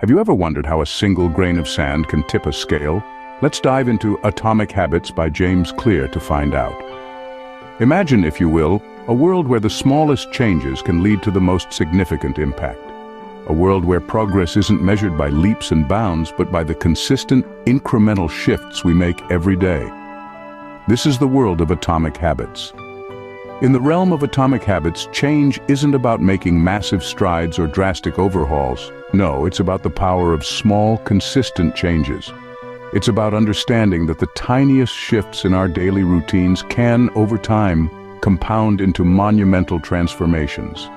Have you ever wondered how a single grain of sand can tip a scale? Let's dive into Atomic Habits by James Clear to find out. Imagine, if you will, a world where the smallest changes can lead to the most significant impact. A world where progress isn't measured by leaps and bounds, but by the consistent, incremental shifts we make every day. This is the world of atomic habits. In the realm of atomic habits, change isn't about making massive strides or drastic overhauls. No, it's about the power of small, consistent changes. It's about understanding that the tiniest shifts in our daily routines can, over time, compound into monumental transformations.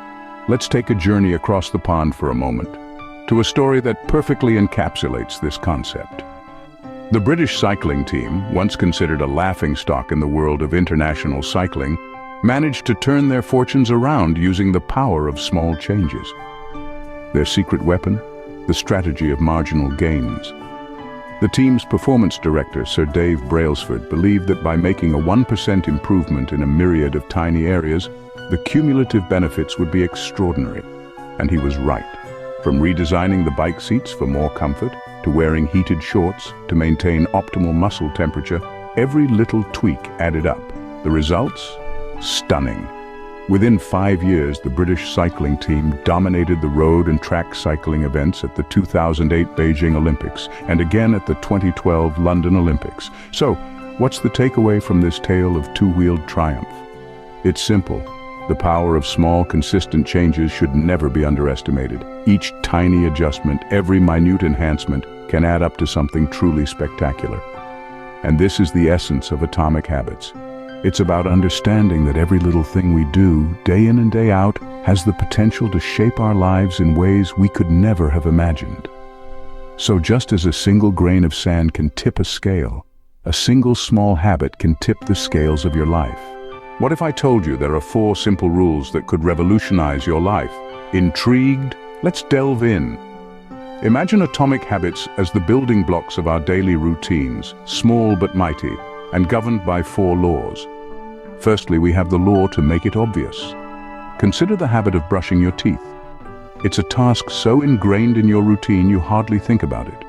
Let's take a journey across the pond for a moment, to a story that perfectly encapsulates this concept. The British cycling team, once considered a laughingstock in the world of international cycling, managed to turn their fortunes around using the power of small changes. Their secret weapon? The strategy of marginal gains. The team's performance director, Sir Dave Brailsford, believed that by making a 1% improvement in a myriad of tiny areas, the cumulative benefits would be extraordinary. And he was right. From redesigning the bike seats for more comfort, to wearing heated shorts to maintain optimal muscle temperature, every little tweak added up. The results? Stunning. Within 5 years, the British cycling team dominated the road and track cycling events at the 2008 Beijing Olympics and again at the 2012 London Olympics. So, what's the takeaway from this tale of two-wheeled triumph? It's simple. The power of small, consistent changes should never be underestimated. Each tiny adjustment, every minute enhancement, can add up to something truly spectacular. And this is the essence of atomic habits. It's about understanding that every little thing we do, day in and day out, has the potential to shape our lives in ways we could never have imagined. So just as a single grain of sand can tip a scale, a single small habit can tip the scales of your life. What if I told you there are 4 simple rules that could revolutionize your life? Intrigued? Let's delve in. Imagine atomic habits as the building blocks of our daily routines, small but mighty, and governed by 4 laws. Firstly, we have the law to make it obvious. Consider the habit of brushing your teeth. It's a task so ingrained in your routine you hardly think about it.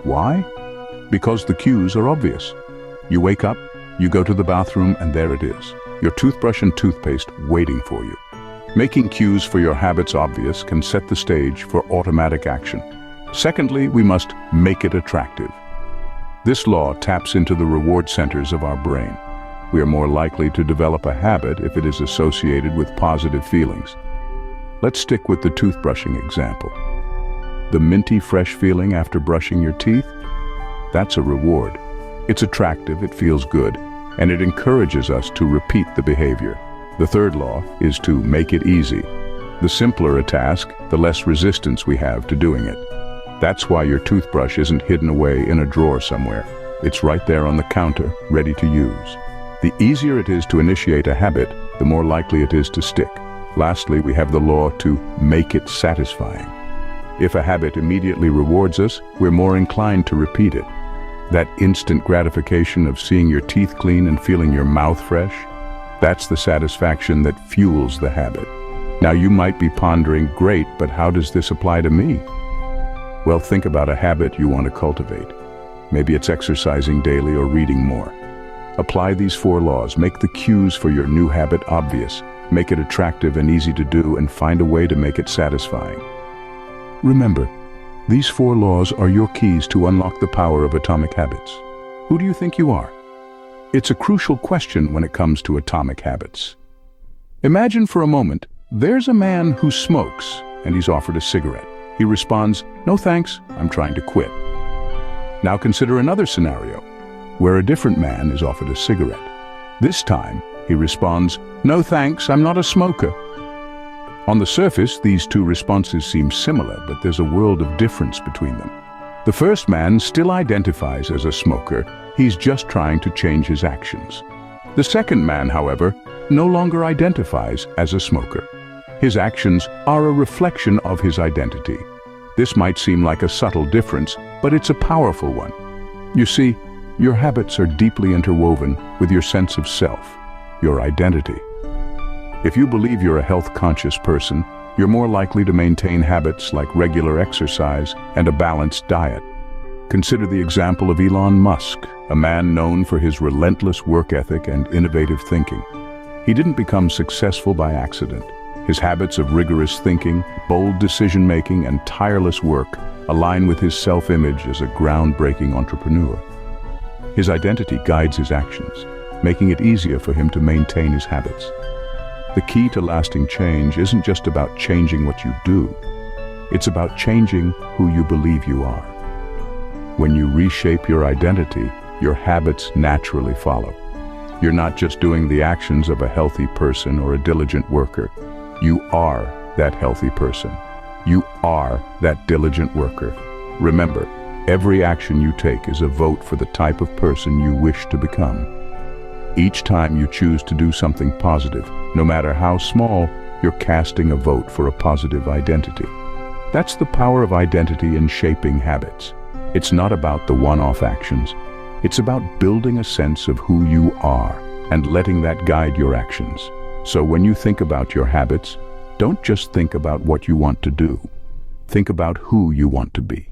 Why? Because the cues are obvious. You wake up, you go to the bathroom, and there it is. Your toothbrush and toothpaste waiting for you. Making cues for your habits obvious can set the stage for automatic action. Secondly, we must make it attractive. This law taps into the reward centers of our brain. We are more likely to develop a habit if it is associated with positive feelings. Let's stick with the toothbrushing example. The minty fresh feeling after brushing your teeth? That's a reward. It's attractive, it feels good, and it encourages us to repeat the behavior. The third law is to make it easy. The simpler a task, the less resistance we have to doing it. That's why your toothbrush isn't hidden away in a drawer somewhere. It's right there on the counter, ready to use. The easier it is to initiate a habit, the more likely it is to stick. Lastly, we have the law to make it satisfying. If a habit immediately rewards us, we're more inclined to repeat it. That instant gratification of seeing your teeth clean and feeling your mouth fresh, that's the satisfaction that fuels the habit. Now you might be pondering, great, but how does this apply to me? Well, think about a habit you want to cultivate. Maybe it's exercising daily or reading more. Apply these 4 laws. Make the cues for your new habit obvious. Make it attractive and easy to do, and find a way to make it satisfying. Remember, these 4 laws are your keys to unlock the power of atomic habits. Who do you think you are? It's a crucial question when it comes to atomic habits. Imagine for a moment, there's a man who smokes, and he's offered a cigarette. He responds, "No thanks, I'm trying to quit." Now consider another scenario, where a different man is offered a cigarette. This time, he responds, "No thanks, I'm not a smoker." On the surface, these 2 responses seem similar, but there's a world of difference between them. The first man still identifies as a smoker, he's just trying to change his actions. The second man, however, no longer identifies as a smoker. His actions are a reflection of his identity. This might seem like a subtle difference, but it's a powerful one. You see, your habits are deeply interwoven with your sense of self, your identity. If you believe you're a health-conscious person, you're more likely to maintain habits like regular exercise and a balanced diet. Consider the example of Elon Musk, a man known for his relentless work ethic and innovative thinking. He didn't become successful by accident. His habits of rigorous thinking, bold decision-making, and tireless work align with his self-image as a groundbreaking entrepreneur. His identity guides his actions, making it easier for him to maintain his habits. The key to lasting change isn't just about changing what you do. It's about changing who you believe you are. When you reshape your identity, your habits naturally follow. You're not just doing the actions of a healthy person or a diligent worker. You are that healthy person. You are that diligent worker. Remember, every action you take is a vote for the type of person you wish to become. Each time you choose to do something positive, no matter how small, you're casting a vote for a positive identity. That's the power of identity in shaping habits. It's not about the one-off actions. It's about building a sense of who you are and letting that guide your actions. So when you think about your habits, don't just think about what you want to do. Think about who you want to be.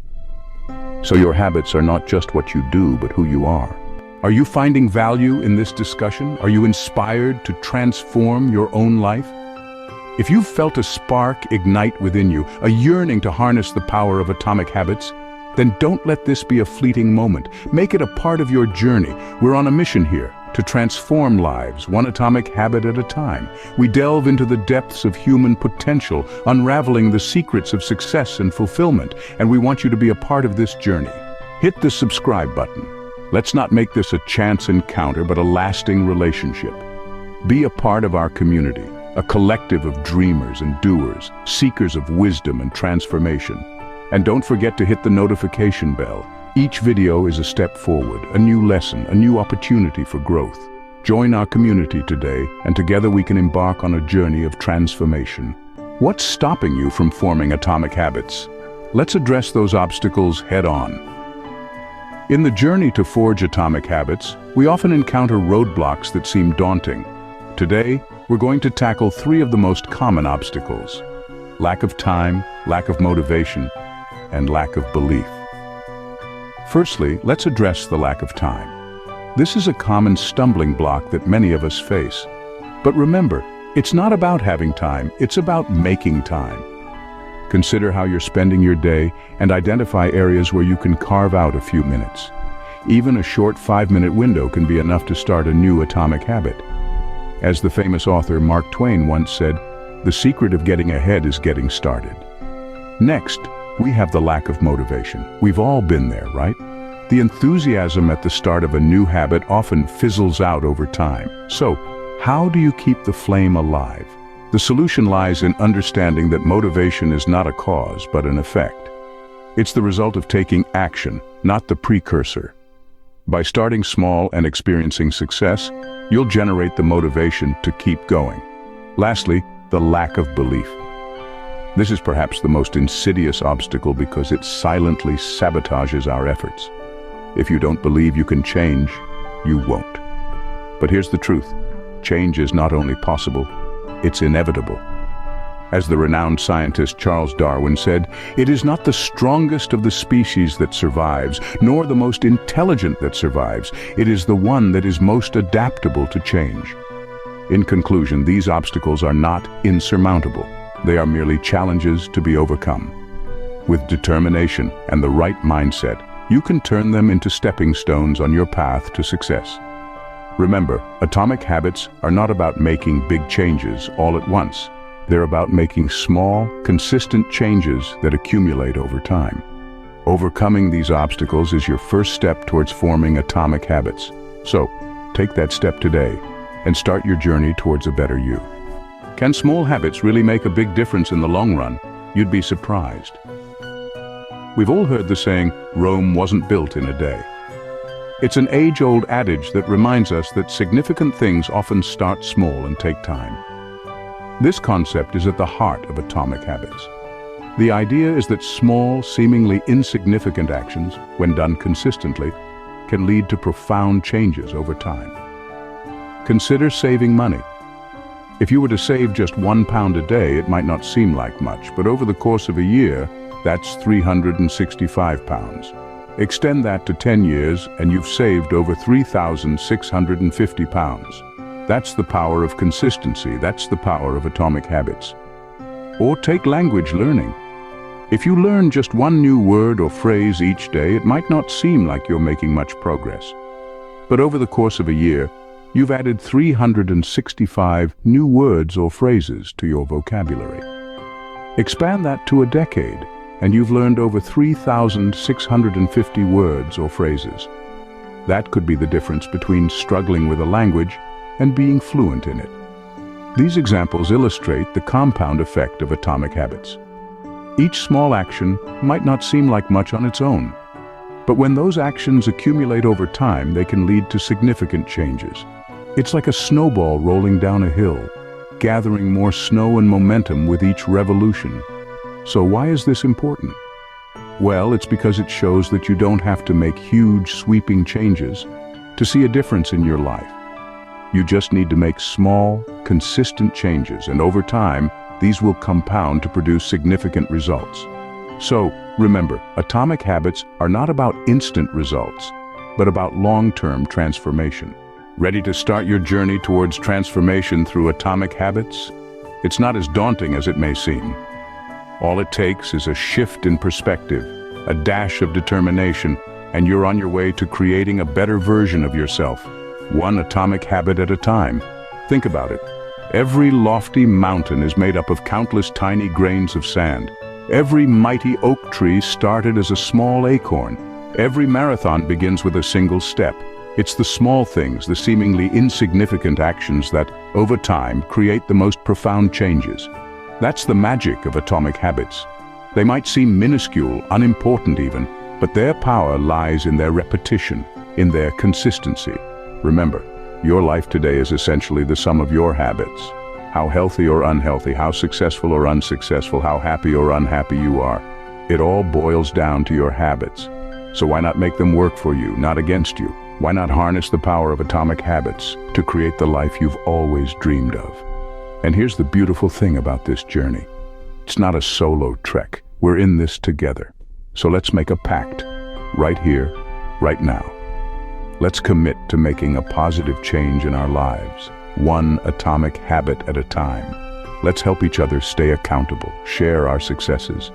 So your habits are not just what you do, but who you are. Are you finding value in this discussion? Are you inspired to transform your own life? If you've felt a spark ignite within you, a yearning to harness the power of atomic habits, then don't let this be a fleeting moment. Make it a part of your journey. We're on a mission here to transform lives, one atomic habit at a time. We delve into the depths of human potential, unraveling the secrets of success and fulfillment, and we want you to be a part of this journey. Hit the subscribe button. Let's not make this a chance encounter, but a lasting relationship. Be a part of our community, a collective of dreamers and doers, seekers of wisdom and transformation. And don't forget to hit the notification bell. Each video is a step forward, a new lesson, a new opportunity for growth. Join our community today, and together we can embark on a journey of transformation. What's stopping you from forming atomic habits? Let's address those obstacles head-on. In the journey to forge atomic habits, we often encounter roadblocks that seem daunting. Today, we're going to tackle 3 of the most common obstacles: lack of time, lack of motivation, and lack of belief. Firstly, let's address the lack of time. This is a common stumbling block that many of us face. But remember, it's not about having time, it's about making time. Consider how you're spending your day and identify areas where you can carve out a few minutes. Even a short 5-minute window can be enough to start a new atomic habit. As the famous author Mark Twain once said, "The secret of getting ahead is getting started." Next, we have the lack of motivation. We've all been there, right? The enthusiasm at the start of a new habit often fizzles out over time. So, how do you keep the flame alive? The solution lies in understanding that motivation is not a cause, but an effect. It's the result of taking action, not the precursor. By starting small and experiencing success, you'll generate the motivation to keep going. Lastly, the lack of belief. This is perhaps the most insidious obstacle because it silently sabotages our efforts. If you don't believe you can change, you won't. But here's the truth. Change is not only possible, it's inevitable. As the renowned scientist Charles Darwin said, "It is not the strongest of the species that survives, nor the most intelligent that survives. It is the one that is most adaptable to change." In conclusion, these obstacles are not insurmountable. They are merely challenges to be overcome. With determination and the right mindset, you can turn them into stepping stones on your path to success. Remember, atomic habits are not about making big changes all at once. They're about making small, consistent changes that accumulate over time. Overcoming these obstacles is your first step towards forming atomic habits. So, take that step today and start your journey towards a better you. Can small habits really make a big difference in the long run? You'd be surprised. We've all heard the saying, "Rome wasn't built in a day." It's an age-old adage that reminds us that significant things often start small and take time. This concept is at the heart of atomic habits. The idea is that small, seemingly insignificant actions, when done consistently, can lead to profound changes over time. Consider saving money. If you were to save just £1 a day, it might not seem like much, but over the course of a year, that's £365. Extend that to 10 years and you've saved over £3,650. That's the power of consistency. That's the power of atomic habits. Or take language learning. If you learn just one new word or phrase each day, it might not seem like you're making much progress. But over the course of a year, you've added 365 new words or phrases to your vocabulary. Expand that to a decade, and you've learned over 3,650 words or phrases. That could be the difference between struggling with a language and being fluent in it. These examples illustrate the compound effect of atomic habits. Each small action might not seem like much on its own, but when those actions accumulate over time, they can lead to significant changes. It's like a snowball rolling down a hill, gathering more snow and momentum with each revolution. So why is this important? Well, it's because it shows that you don't have to make huge, sweeping changes to see a difference in your life. You just need to make small, consistent changes, and over time, these will compound to produce significant results. So, remember, atomic habits are not about instant results, but about long-term transformation. Ready to start your journey towards transformation through atomic habits? It's not as daunting as it may seem. All it takes is a shift in perspective, a dash of determination, and you're on your way to creating a better version of yourself, one atomic habit at a time. Think about it. Every lofty mountain is made up of countless tiny grains of sand. Every mighty oak tree started as a small acorn. Every marathon begins with a single step. It's the small things, the seemingly insignificant actions that, over time, create the most profound changes. That's the magic of atomic habits. They might seem minuscule, unimportant even, but their power lies in their repetition, in their consistency. Remember, your life today is essentially the sum of your habits. How healthy or unhealthy, how successful or unsuccessful, how happy or unhappy you are. It all boils down to your habits. So why not make them work for you, not against you? Why not harness the power of atomic habits to create the life you've always dreamed of? And here's the beautiful thing about this journey. It's not a solo trek. We're in this together. So let's make a pact, right here, right now. Let's commit to making a positive change in our lives, one atomic habit at a time. Let's help each other stay accountable, share our successes,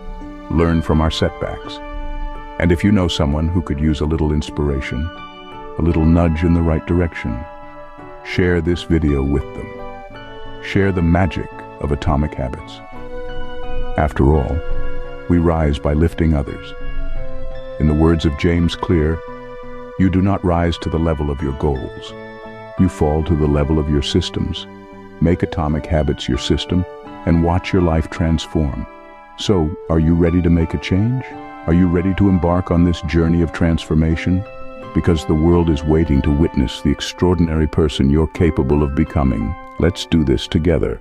learn from our setbacks. And if you know someone who could use a little inspiration, a little nudge in the right direction, share this video with them. Share the magic of atomic habits. After all, we rise by lifting others. In the words of James Clear, you do not rise to the level of your goals. You fall to the level of your systems. Make atomic habits your system and watch your life transform. So, are you ready to make a change? Are you ready to embark on this journey of transformation? Because the world is waiting to witness the extraordinary person you're capable of becoming. Let's do this together.